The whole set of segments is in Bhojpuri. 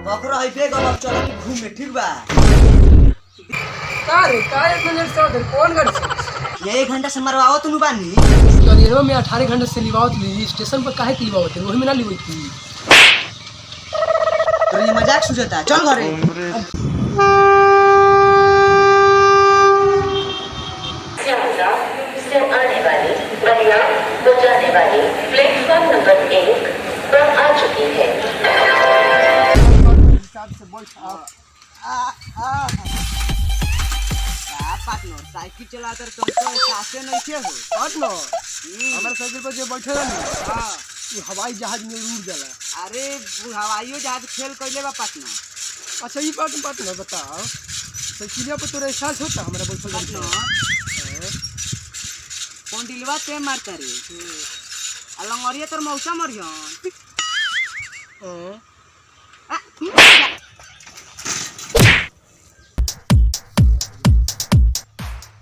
बकरा है पे गब चल के घूमे ठीक बा। का रे का 1 मिनट से उधर कौन कर ये 1 घंटा से मरवाओ तनु बानी। करियरवा में 18 घंटे से लिवावत ली स्टेशन पर काहे लिवावत वही में ना लिवई थी। तो ये मजाक सुझता चल घरे। आने वाली बढ़िया हो जाने वाली प्लेटफॉर्म नंबर 1 पर आ चुकी है। पार्टनर साइकिल चलाकर तुमको सासे नहीं थे हो पार्टनर हमारे साइकिल पर जो बैठे रहनी हां वो हवाई जहाज में उड़ जाला। अरे हवाईओ जहाज खेल कइले बा पार्टनर। अच्छा ये बात पार्टनर बताओ साइकिलिया पर तोरा एहसास होता हमारा बैठल पार्टनर कौन दिलवा ते मारता रे अलंगरिया तोर मौसा मरियन।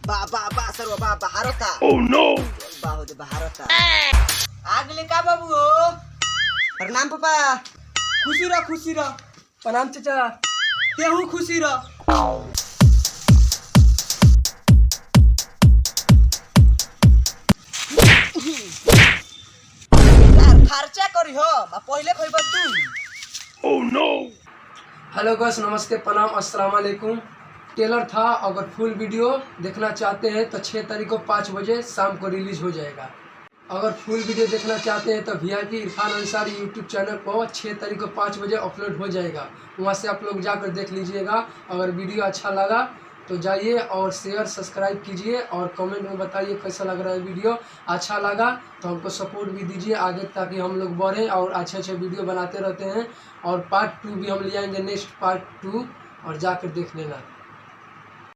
बा सर बा बाहर होता। ओह नो बाहर दे बाहर होता। आगले का बाबू हो प्रणाम पापा। खुशी रह प्रणाम चाचा। तेहू खुशी रह। खर्चा करी हो पहले खइब तू। Oh no. हेलो गाइस नमस्ते प्रणाम अस्सलाम वालेकुम। टेलर था अगर फुल वीडियो देखना चाहते हैं तो 6 तारीख को 5 बजे शाम को रिलीज हो जाएगा। अगर फुल वीडियो देखना चाहते हैं तो VIP Irfan Ansari YouTube channel पर 6 तारीख को 5 बजे अपलोड हो जाएगा। वहां से आप लोग जाकर देख लीजिएगा। अगर वीडियो अच्छा लगा तो जाइए और शेयर सब्सक्राइब कीजिए और कमेंट में बताइए कैसा लग रहा है वीडियो। अच्छा लगा तो हमको सपोर्ट भी दीजिए आगे ताकि हम लोग बढ़ें और अच्छे वीडियो बनाते रहते हैं। और पार्ट 2 भी हम ले आएंगे नेक्स्ट पार्ट 2 और जाकर देख लेना।